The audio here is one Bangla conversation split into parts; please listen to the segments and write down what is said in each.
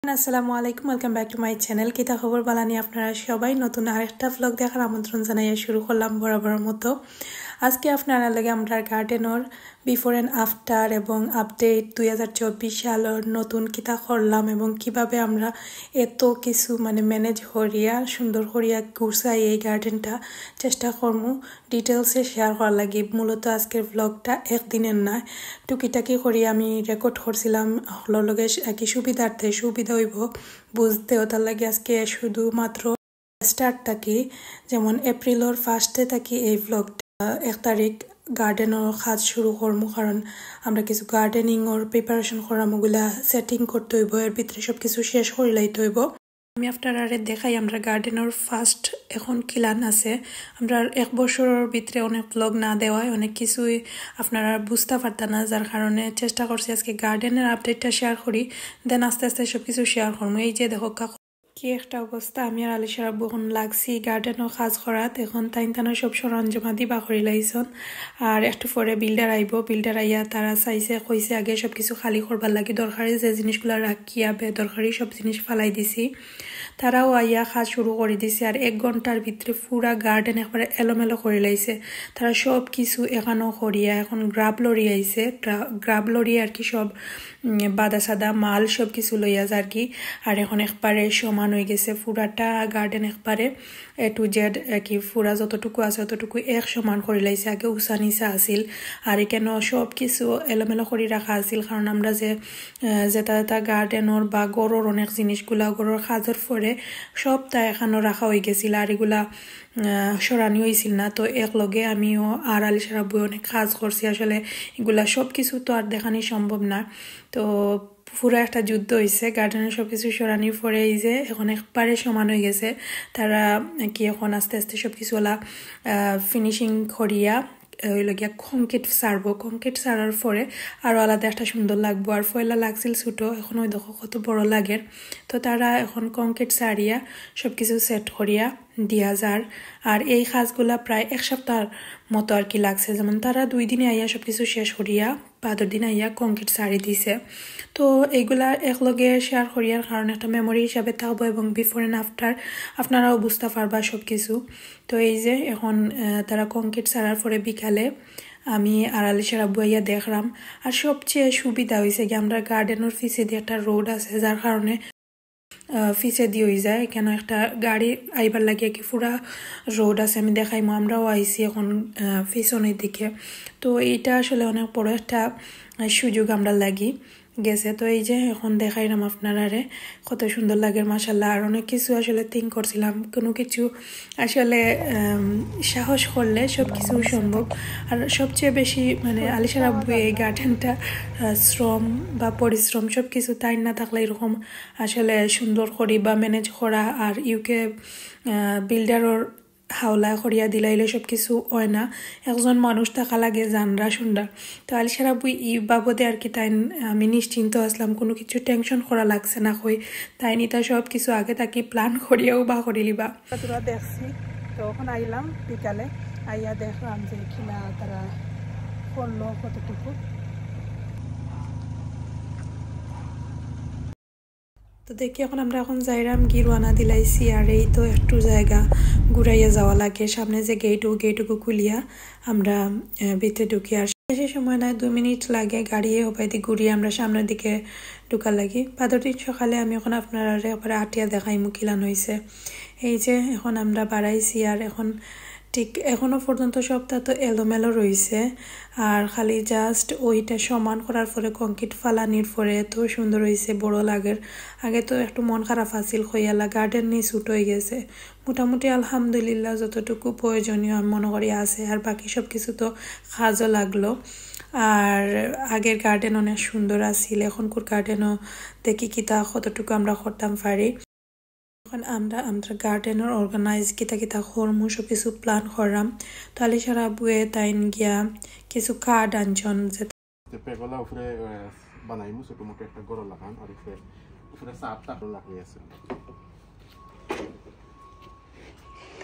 আসসালামু আলাইকুম, welcome back to my channel. কিতা খবর বালানি আপনারা সবাই? নতুন আরেকটা ব্লগ দেখার আমন্ত্রণ জানাইয়া শুরু করলাম বরাবরের মতো। আজকে আপনারা লাগে আমরা গার্ডেনের বিফোর অ্যান্ড আফটার এবং আপডেট 2024 সালের নতুন কিতা করলাম এবং কিভাবে আমরা এত কিছু ম্যানেজ করিয়া সুন্দর করিয়া গুছাই এই গার্ডেনটা চেষ্টা করবো ডিটেলসে শেয়ার করার লাগে। মূলত আজকের ব্লগটা একদিনের নয়, টুকিটাকি করিয়া আমি রেকর্ড করছিলাম হলোর লগে কি সুবিধার্থে সুবিধা হইব বুঝতেও, তার লাগে আজকে শুধুমাত্র স্টার্ট থাকি, যেমন এপ্রিলের ফার্স্টে থাকি এই ব্লগটা 1 তারিখ গার্ডেনের কাজ শুরু করবো, কারণ আমরা কিছু গার্ডেনিংয়ের প্রিপারেশন করামোগুলা সেটিং করতে হইব, এর ভিতরে সব কিছু শেষ করে লাইতে হইব। আমি আপনারা দেখাই আমরা গার্ডেনের ফার্স্ট এখন কিলান আছে। আমরা 1 বছরের ভিতরে অনেক ব্লগ না দেওয়ায় অনেক কিছুই আপনারা বুঝতে পারতেন না, যার কারণে চেষ্টা করছি আজকে গার্ডেনের আপডেটটা শেয়ার করি, দেন আস্তে আস্তে সব কিছু শেয়ার করবো। এই যে দেখো কি একটা অবস্থা, আমি আর আলিশার আব্বু এখন লাগছি গার্ডেনও কাজ করাত। এখন তাইনতানো সব সরঞ্জামা দিবা করি লাইছন, আর একটু পরে বিল্ডার আইব। বিল্ডার আইয়া তারা চাইছে কইছে আগে সব কিছু খালি করবার লাগে, দরকারি যে জিনিসগুলো রাখিয়া বেদরকারি সব জিনিস ফালাই দিছি। তারাও আইয়া কাজ শুরু করে দিছে, আর 1 ঘন্টার ভিতরে পুরা গার্ডেন একবারে এলোমেলো করে লাইছে। তারা সব কিছু এখানো করিয়া এখন গ্রাব লরি আইছে, গ্রাব লরি আর কি সব বাদা সাদা মাল সব কিছু লইয়া আর কি। আর এখন একবারে সমান হয়ে গেছে পুরাটা গার্ডেন, একবারে A to Z কি পুরা যতটুকু আছে ততটুকু এক সমান করে লাইছে। আগে উঁচা নিচা আছিল, আর এখানে সব কিছু এলোমেলো করে রাখা আছিল, কারণ আমরা যে যেটা গার্ডেনের বা গড়ের অনেক জিনিসগুলা গড়ের কাজের পরে সবটা এখানে রাখা হয়ে গেছিল, আর এগুলা সরানি হয়েছিল না। তো একলগে আমিও আর আলিশার আব্বু অনেক কাজ করছি, আসলে এগুলা সব কিছু তো আর দেখানি সম্ভব না। তো পুরো একটা যুদ্ধ হয়েছে গার্ডেনের সব কিছু সরানির পরে, এই যে এখন একবারে সমান হয়ে গেছে। তারা কি এখন আস্তে আস্তে সব কিছু ওলা ফিনিশিং করিয়া ওইলগিয়া কংক্রিট সারবো। কংক্রিট সারার পরে আরও আলাদা একটা সুন্দর লাগবো। আর পয়লা লাগছিল ছোটো, এখন ওই দেখো কত বড় লাগে। তো তারা এখন কংক্রিট সারিয়া সব কিছু সেট করিয়া দিয়া যার। আর এই কাজগুলা প্রায় 1 সপ্তাহের মতো আর কি লাগছে, যেমন তারা 2 দিনে আইয়া সব কিছু শেষ করিয়া 5 দিন আইয়া কংক্রিট সারি দিছে। তো এইগুলা একলগে শেয়ার করিয়ার কারণে একটা মেমোরি হিসাবে থাকবো, এবং বিফোর অ্যান্ড আফটার আপনারাও বুঝতে পারবা সব কিছু। তো এই যে এখন তারা কংক্রিট সারার পরে বিকালে আমি আর আলিশার আব্বু আইয়া দেখলাম। আর সবচেয়ে সুবিধা হয়েছে কি আমরা গার্ডেনের পিছে দিয়ে একটা রোড আছে, যার কারণে ফিসে দিয়ে হয়ে যায়, কেন একটা গাড়ি আইবার লাগে কি পুরা রোড আছে। আমি দেখাইমো, আমরাও আইছি এখন পিছনের দিকে। তো এইটা আসলে অনেক বড় একটা সুযোগ আমরা লাগি গেছে। তো এই যে এখন দেখাইলাম আপনারা কত সুন্দর লাগে মাশাআল্লাহ। আর অনেক কিছু আসলে থিঙ্ক করছিলাম, কোনো কিছু আসলে সাহস করলে সব কিছু সম্ভব। আর সবচেয়ে বেশি আলিশার আব্বু এই গার্ডেনটা শ্রম বা পরিশ্রম সব কিছু তাই না থাকলে এরকম আসলে সুন্দর করি বা ম্যানেজ করা, আর ইউকে বিল্ডারের হাওলা করিয়া দিলাইলে সব কিছু হয় না, একজন মানুষ থাকা লাগে জানরা শুনরা। তো আলিশার আব্বু ই বাবদে আর কি তাই আমি নিশ্চিন্ত আসলাম, কোনো কিছু টেনশন করা লাগছে না কই তাই নিতা সব কিছু আগে তাকে প্ল্যান করিয়াও বা করিলিবা। তোরা দেখছি তো এখন আইলাম বিকালে, আইয়া দেখলাম যে কিনা তারা করলো কতটুকু। তো দেখি এখন আমরা যাইরাম গিরওয়ানা দিলাইছি, আর এই তো একটু জায়গা ঘুরাইয়া যাওয়া লাগে, সামনে যে গেটটুকু খুলিয়া আমরা ভিতরে ঢুকি। আর বেশি সময় নয়, 2 মিনিট লাগে গাড়িয়ে ওপাইতে ঘুরিয়ে আমরা সামনের দিকে ঢুকা লাগি। 5 দিন সকালে আমি এখন আপনারা একবারে আটিয়া দেখাই মুখিলান হয়েছে। এই যে এখন আমরা বাড়াইছি, আর এখন ঠিক এখনো পর্যন্ত সবটা তো এলোমেলো রয়েছে, আর খালি জাস্ট ওইটা সমান করার পরে কংক্রিট ফালানির পরে এত সুন্দর হয়েছে, বড় লাগের। আগে তো একটু মন খারাপ আছিল, হইয়ালা গার্ডেন নিয়ে ছুট হয়ে গেছে। মোটামুটি আলহামদুলিল্লাহ যতটুকু প্রয়োজনীয় আমি মনে করি আছে, আর বাকি সব কিছু তো কাজও লাগলো। আর আগের গার্ডেন অনেক সুন্দর আছিল, এখনকার গার্ডেনও দেখি কিতা কতটুকু আমরা করতাম পারি। এখন আমরা গার্ডেনের অর্গানাইজ কিতা করমু সব কিছু প্ল্যান করলাম। তো আলিশার আব্বুয়ে তাইন গিয়া কিছু কার্ড আনছন, যে পেগলা উপরে বানাইমু ছোট মোটো একটা গড় লাগান, আর উপরে সাতটা লাগিয়ে আছে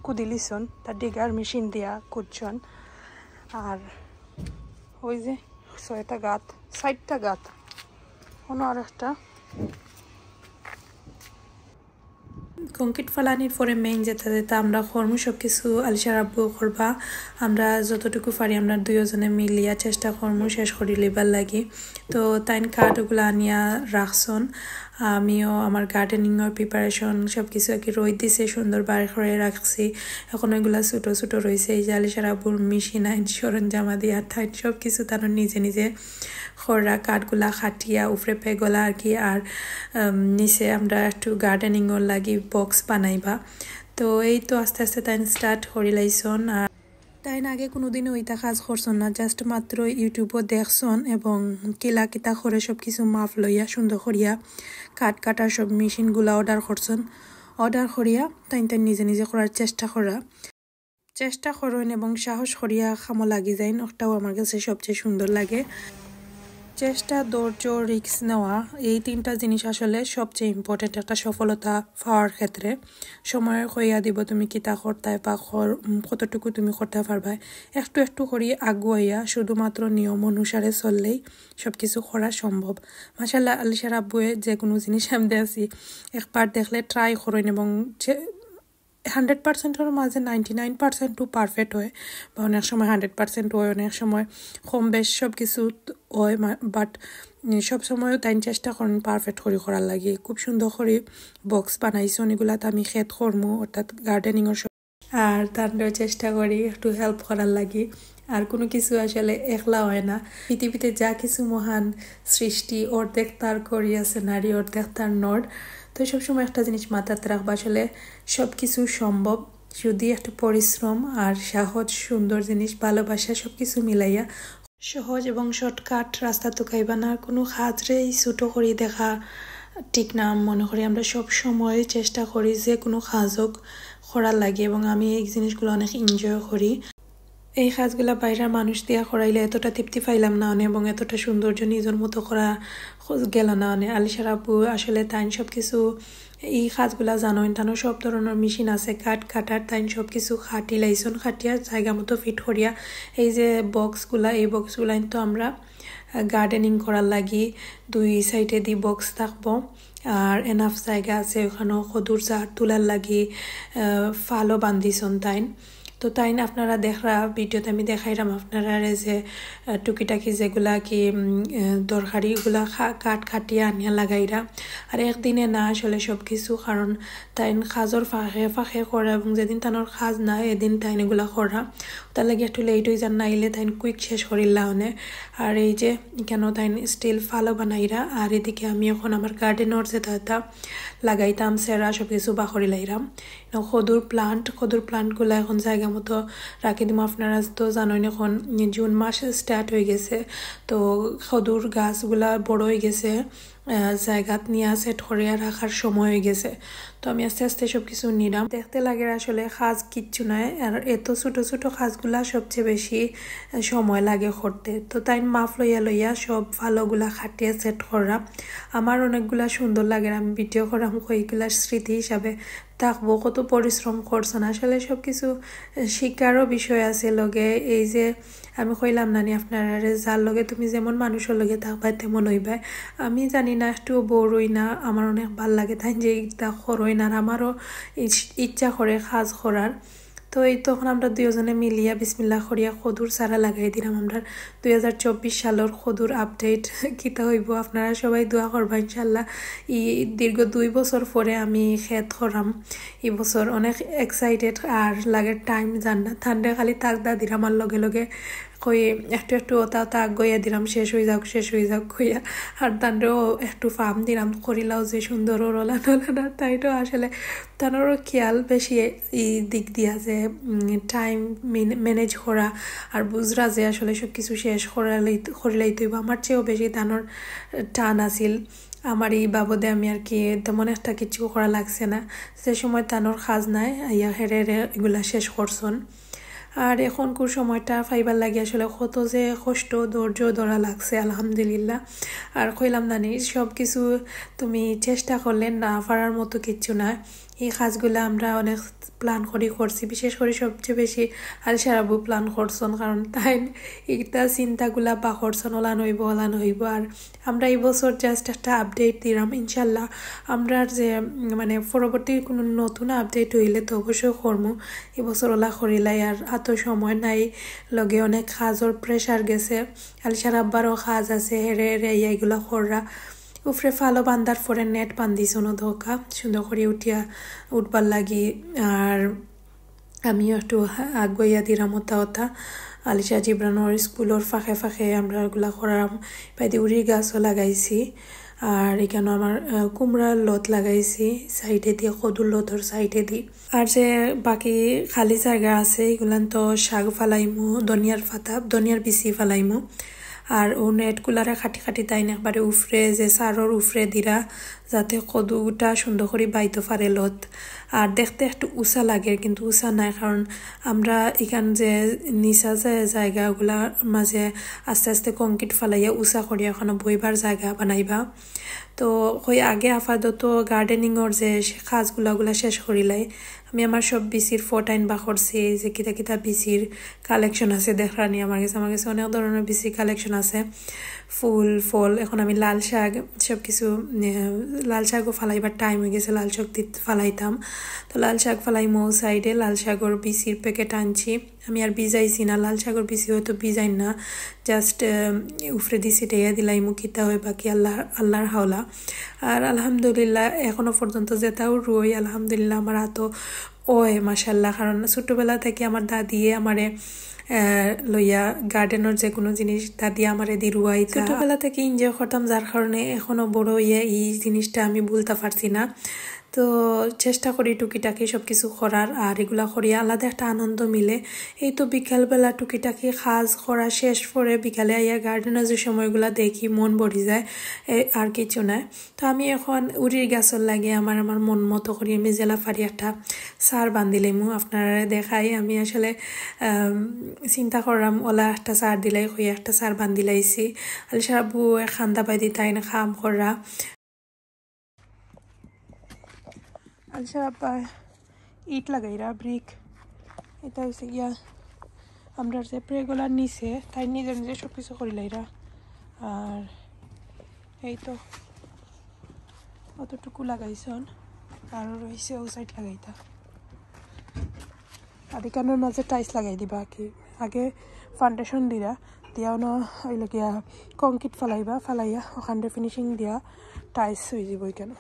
কুদিলিছন, তার ডিগার মেশিন দিয়া কুদছন। আর ওই যে 6টা গাত 60টা গাত, কোনো আর একটা কংক্রিট ফালানির পরে মেইন যেটা আমরা কর্ম সব কিছু আলিশার আব্বু করবা আমরা যতটুকু পারি আমরা দুইজনে মিলিয়া চেষ্টা কর্ম শেষ করি লিবার লাগি তো তাইন কাঠগুলো আনিয়া রাখছন আমিও আমার গার্ডেনিংয়ের প্রিপারেশন সব কিছু আর কি রই দিছে সুন্দর বার করে রাখছি এখন ওইগুলা ছোটো ছোটো রয়েছে এই যে আলিশার আব্বুর মেশিন আইন সরঞ্জামা দিয়া তাই সব কিছু তার নিজে নিজে খড়া কাঠগুলা খাটিয়া উপরে পেগলা আর কি আর নিচে আমরা একটু গার্ডেনিংয়ের লাগি বক্স বানাইবা তো এই তো আস্তে আস্তে তাই স্টার্ট করি লাইছন আর তাই আগে কোনোদিনও ওইটা কাজ করছন না জাস্ট মাত্র ইউটিউবও দেখছন এবং কিলা কিতা করে সব কিছু মাপ লইয়া সুন্দর করিয়া কাঠ কাটার সব মেশিনগুলা অর্ডার করছন অর্ডার করিয়া তাই নিজে নিজে করার চেষ্টা করেন এবং সাহস করিয়া খামো লাগি যায় ওটাও আমার কাছে সবচেয়ে সুন্দর লাগে চেষ্টা ধৈর্য রিস্ক নেওয়া এই তিনটা জিনিস আসলে সবচেয়ে ইম্পর্টেন্ট একটা সফলতা পাওয়ার ক্ষেত্রে সময় কইয়া দিব তুমি কিতা করতে বা কতটুকু তুমি করতে পারবা একটু একটু করি আগুয়াইয়া শুধুমাত্র নিয়ম অনুসারে চললেই সব কিছু করা সম্ভব মাশাআল্লাহ আলিশার আব্বুয়ে যে কোনো জিনিস আমি দেখছি একবার দেখলে ট্রাই করেন এবং 100%-এর মাঝে 99% পারফেক্ট হয় বা অনেক সময় 100% হয় অনেক সময় কম বেশ সব কিছু হয় বাট সব সময় তাই চেষ্টা করেন পারফেক্ট করে করার লাগে খুব সুন্দর করে বক্স বানাইছো এগুলাতে আমি খেত করমু অর্থাৎ গার্ডেনিংয়ের আর তার চেষ্টা করি একটু হেল্প করার লাগে আর কোনো কিছু আসলে একলা হয় না পৃথিবীতে যা কিছু মহান সৃষ্টি অর্ধেক তার করিয়াছে নারী অর্ধেক তার নর তো সবসময় একটা জিনিস মাথাতে রাখবা আসলে সব কিছু সম্ভব যদি একটু পরিশ্রম আর সাহস সুন্দর জিনিস ভালোবাসা সব কিছু মিলাইয়া সহজ এবং শর্টকাট রাস্তা তো খাইবা না কোনো কাজরেই ছোটো করে দেখা ঠিক না মনে করি আমরা সব সময় চেষ্টা করি যে কোনো কাজ হোক করার লাগে এবং আমি এই জিনিসগুলো অনেক এনজয় করি এই কাজগুলা বাইরের মানুষ দিয়া করাইলে এতটা তৃপ্তি পাইলাম না এবং এতটা সৌন্দর্য নিজের মতো করা গেল না আলিশার আব্বু আসলে তাই সব কিছু এই কাজগুলা জানোই টানো সব ধরনের মেশিন আছে কাঠ কাটার তাই সব কিছু খাটি লাইছন খাটিয়া জায়গা মতো ফিট করিয়া এই যে বক্সগুলা এই বক্সগুলা তো আমরা গার্ডেনিং করার লাগি দুই সাইডে দি বক্স থাকবো আর এনাফ জায়গা আছে ওখানেও খদুর জার তুলার লাগি ফালও বান্ধিছন তাইন তো তাই না আপনারা দেখরা ভিডিওতে আমি দেখাইলাম আপনারা যে টুকিটাকি যেগুলা কি দরকারি এগুলা কাঠ খাটিয়া আনিয়া লাগাইরা আর একদিনে না আসলে সব কিছু কারণ তাই কাজর ফাঁকে করা এবং যেদিন তানোর কাজ না এদিন তাইন এগুলা করা তার লাগে একটু লেট হয়ে যান না এলে তাইন কুইক শেষ করিলা হনে আর এই যে কেন তাইন স্টিল ফালো বানাইরা আর এদিকে আমি এখন আমার গার্ডেনর যেটা লাগাইতাম সেরা সব কিছু বাখরি লাইরাম খদুর প্লান্টগুলো এখন জায়গা মতো রাখি দিব আপনারা তো জানেন এখন জুন মাস স্টার্ট হয়ে গেছে তো খদুর গাছগুলা বড় হয়ে গেছে জায়গাত নিয়ে সেট করে রাখার সময় হয়ে গেছে তো আমি আস্তে আস্তে সব কিছু নিলাম দেখতে লাগে আসলে কাজ কিচ্ছু নয় আর এত ছোট ছোট কাজগুলা সবচেয়ে বেশি সময় লাগে করতে তো তাই মাফ লইয়া সব ভালোগুলা খাটিয়ে সেট করা আমার অনেকগুলা সুন্দর লাগে আমি ভিডিও করাম ওইগুলার স্মৃতি হিসাবে থাকবো কত পরিশ্রম করছেন আসলে সব কিছু শিক্ষারও বিষয় আছে লগে এই যে আমি কইলাম নানি আপনারা যার লগে তুমি যেমন মানুষের লগে থাকবা তেমন হইবা আমি জানি না একটু বোর হই না আমার অনেক ভাল লাগে তাই যে এটা করই না আমারও ইচ্ছা করে কাজ করার তো এই তখন আমরা দুজনে মিলিয়া বিসমিল্লাহ করিয়া খদুর সারা লাগাই দিলাম আমরা 2024 সালের খদুর আপডেট কিতা হইব আপনারা সবাই দোয়া করবা ইনশাল্লাহ দীর্ঘ 2 বছর পরে আমি খেত করাম এই বছর অনেক এক্সাইটেড আর লাগে টাইম জান না ঠান্ডা খালি তাকদা দিলাম আর লগে লগে কই একটু ওটা আগুয়া দিলাম শেষ হয়ে যাক কইয়া আর তান্ডেও একটু ফার্ম দিলাম করিলাও যে সুন্দর রোলা টোলা তাই তো আসলে তানোরও খেয়াল বেশি এই দিক দিয়া যে টাইম ম্যানেজ করা আর বুঝরা যে আসলে সব কিছু শেষ করিলেই তৈব আমার চেয়েও বেশি তানোর টান আছিল আমার এই বাবদে আমি আর কি তেমন একটা কিছু করা লাগছে না সে সময় তানোর কাজ নাই ইয়া হেরে এগুলা শেষ করছন আর এখন কোন সময়টা ফাইবার লাগে আসলে কত যে কষ্ট ধৈর্য ধরা লাগছে আলহামদুলিল্লাহ আর কইলাম নানি সব কিছু তুমি চেষ্টা করলে না পারার মতো কিচ্ছু না এই কাজগুলো আমরা অনেক প্ল্যান করছি বিশেষ করে সবচেয়ে বেশি আলসার আব্বু প্ল্যান করছেন কারণ তাই এটা চিন্তাগুলা বা করছেন ওলান হইব আর আমরা এই বছর জাস্ট একটা আপডেট দিলাম ইনশাল্লাহ আমরা যে মানে পরবর্তী কোনো নতুন আপডেট হইলে তো অবশ্যই করবো এবছর ওলা করিলাই আর এত সময় নাই লগে অনেক কাজের প্রেশার গেছে আলসার আব্বারও কাজ আছে হেরে এইগুলা কররা উফরে ফালো বান্দার পরে নেট বান্ধিছো না ধোকা সুন্দর করে উঠবার লাগি আর আমিও একটু আগুয়া দিলাম ওটা আলিশা জিব্রানোর স্কুলের ফাঁকে আমরা ওগুলা করাম বাইদি উড়ির গাছও লাগাইছি আর এখানে আমার কুমড়ার লত লাগাইছি সাইডে দিয়ে কদুর লতর সাইডে দি আর যে বাকি খালি জায়গা আছে এগুলান তো শাক ফালাইমু ধনিয়ার বিচি ফালাইমু আর ও নেটগুলারে খাটি তাই না একবারে উফরে যে সারর উফরে দিরা যাতে কদুটা সুন্দর করে বাইতে পারে লত আর দেখতে একটু উঁচা লাগে কিন্তু উঁচা নাই কারণ আমরা এখান যে নিচা যে জায়গাগুলার মাঝে আস্তে আস্তে কংক্রিট ফালাইয়া উঁচা করি এখন বইবার জায়গা বানাইবা তো ওই আগে আপাতত গার্ডেনিংর যে কাজগুলা শেষ করিলাই আমি আমার সব বিচির ফটাইন বা করছি যে কিতা বিচির কালেকশন আছে দেখানি আমার কাছে অনেক ধরনের বিচির কালেকশন আছে ফুল ফল এখন আমি লাল শাক সব কিছু লাল শাকও ফালাইবার টাইম হয়ে গেছে লাল শাক ফালাইতাম তো লাল শাক ফালাইমো সাইডে লাল শাকর বিচির প্যাকেট আনছি আমি আর ভিজাইছি না লাল শাকর বিচি হয়তো ভিজাই না জাস্ট উফরে দিছি টেয়া দিলাইমু কিতা হয় বাকি আল্লাহর হাওলা আর আলহামদুলিল্লাহ এখনো পর্যন্ত যেটাও রই আলহামদুলিল্লাহ আমার হাতও ওই মাশাল্লাহ কারণ ছোটবেলা থেকে আমার দাদিয়ে আমারে লইয়া গার্ডেনের যে কোনো জিনিস দাদি আমারে দি রুয়াইতা ছোটবেলা থেকে এনজয় করতাম যার কারণে এখনো বড় হইয়া এই জিনিসটা আমি ভুলতে পারছি না তো চেষ্টা করি টুকিটাকি সব কিছু করার আর এগুলা করিয়া আলাদা একটা আনন্দ মিলে এই তো বিকালবেলা টুকিটাকি কাজ করা শেষ করে বিকালে আইয়া গার্ডেনের যে সময়গুলা দেখি মন ভরি যায় আর কিছু নাই তো আমি এখন উড়ির গাছর লাগে আমার মন মতো করি আমি জেলা ফারি একটা সার বান্ধিলাম আপনারা দেখাই আমি আসলে চিন্তা করলাম ওলা একটা সার দিলাই হইয়া একটা সার বান্ধিলাইছি আলসার আব্বু খান্দা বাইদি তাই না খাম করা আলসার আব্বা ইট লাগাইরা ব্রিক এটা হচ্ছে গিয়া আমরা যে প্রেগুলার নিচে তাই নিজে সব কিছু করিলাইরা আর এই তো অতটুকু লাগাইছন আর রয়েছে ও সাইড লাগাইতা আদিকানোর মাঝে টাইলস লাগাই দিবা কি আগে ফাউন্ডেশন দিয়া না ওই গিয়া কংক্রিট ফালাইয়া ওখানে ফিনিশিং দিয়া টাইলস হয়ে যাব কেন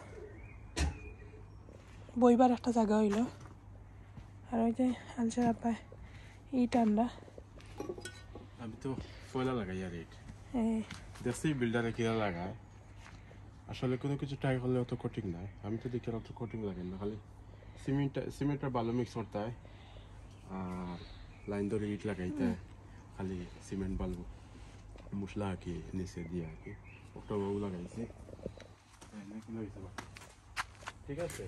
বইবার একটা জায়গা হইল আর ওই যে আলসার আব্বা ইট আনরা আমি তো ফয়লা লাগাই আর ইট দেখছি বিল্ডারে কিরা লাগায় আসলে কোনো কিছু ট্রাই করলে অত কঠিন নাই আমি তো দেখি অত কঠিন লাগে না খালি সিমেন্টের ভালো মিক্স করতে হয় আর লাইন ধরে ইট লাগাইতে খালি সিমেন্ট বালু মশলা আঁকি নিচে দিয়ে আঁকি ওটাও লাগাইছি ঠিক আছে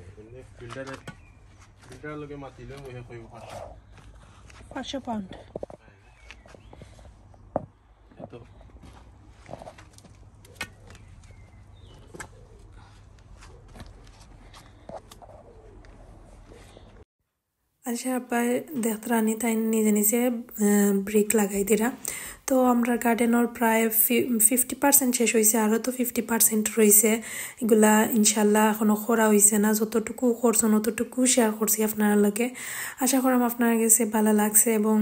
ফিল্টারের লগে মাতিলেও ওই কইব 500 পাউন্ড এত আলসার আব্বা দেখতে তাই নিজে ব্রিক লাগাই দিরা তো আমরা গার্ডেনের প্রায় 50% শেষ হয়েছে আরও তো 50% রয়েছে এগুলা ইনশাল্লাহ এখনও করা হয়েছে না যতটুকু করছেন অতটুকু শেয়ার করছি আপনার লগে আশা করাম আপনার কাছে ভালো লাগছে এবং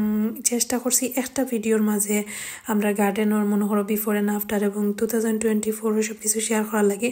চেষ্টা করছি একটা ভিডিওর মাঝে আমরা গার্ডেনের মনে করো বিফোর অ্যান্ড আফটার এবং 2024 সব কিছু শেয়ার করার লাগে